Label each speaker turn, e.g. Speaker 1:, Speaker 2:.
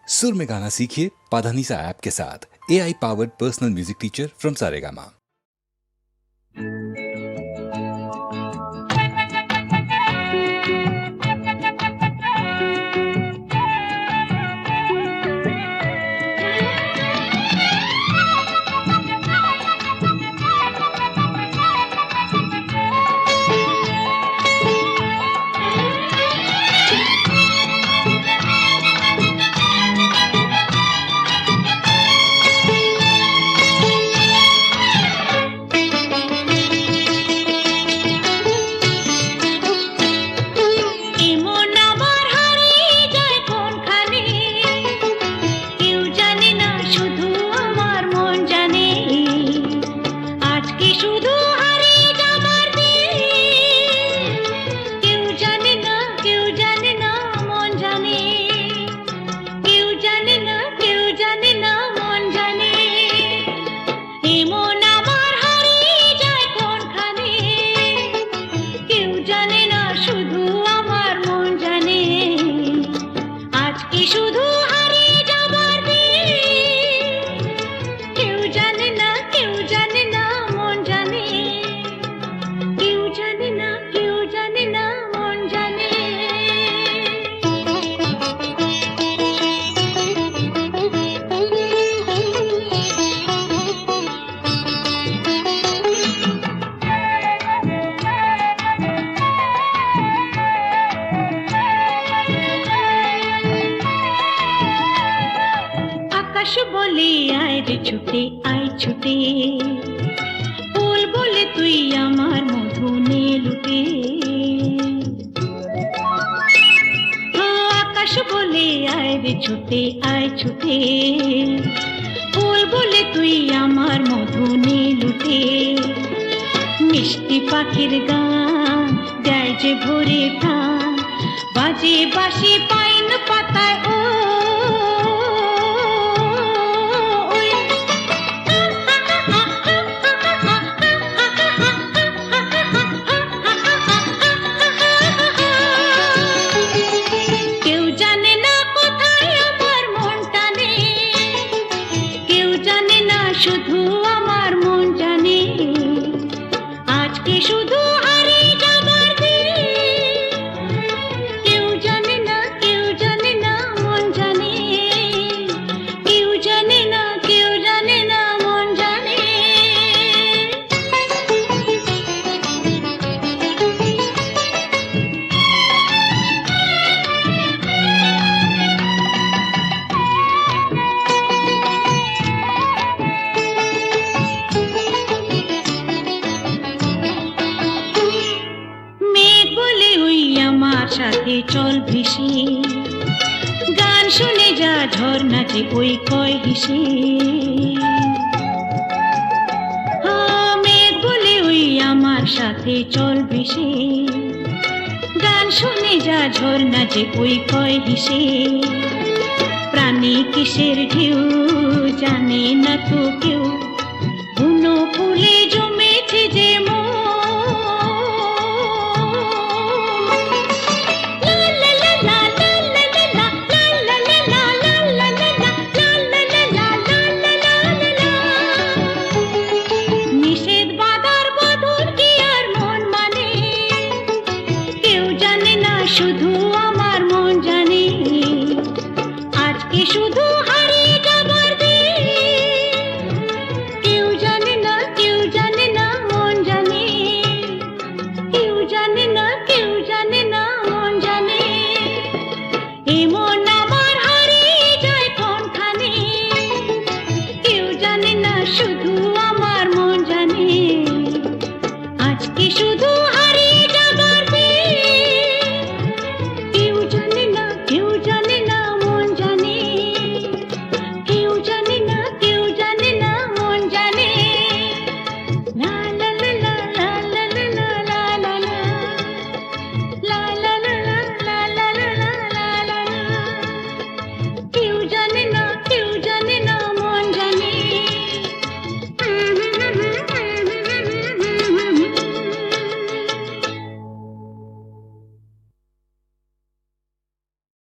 Speaker 1: सुर में गाना सीखिए पाधानीसा ऐप के साथ। AI powered personal music teacher from Saregama.
Speaker 2: বলে আয় রে ছুটে আয় ছুটে, ফুল বলে তুই আমার মধু নে লুটে। আকাশ বলে আয় রে ছুটে আয় ছুটে, ফুল বলে তুই আমার মধু নে লুটে। মিষ্টি পাখির গান দেয় যে ভোরে টান, বাজে বাঁশি পাইন পাতায় ও শুধু আমার মন জানে, আজকে শুধু হারিয়ে যাবার দিন। কেউ জানে না মন জানে, কেউ জানে না মন জানে। সাথে চল ভেসে, গান শুনে যা ঝর্ণা যে ওই কয় হেসে। মেঘ বলে ওই আমার সাথে চল ভেসে, গান শুনে যা ঝর্ণা যে ওই কয় হেসে। প্রাণী কিসের ঢেউ জানে না তো কেউ, বুনো ফুলে জমেছে যে মন। শুধু আমার মন জানে, আজকে শুধু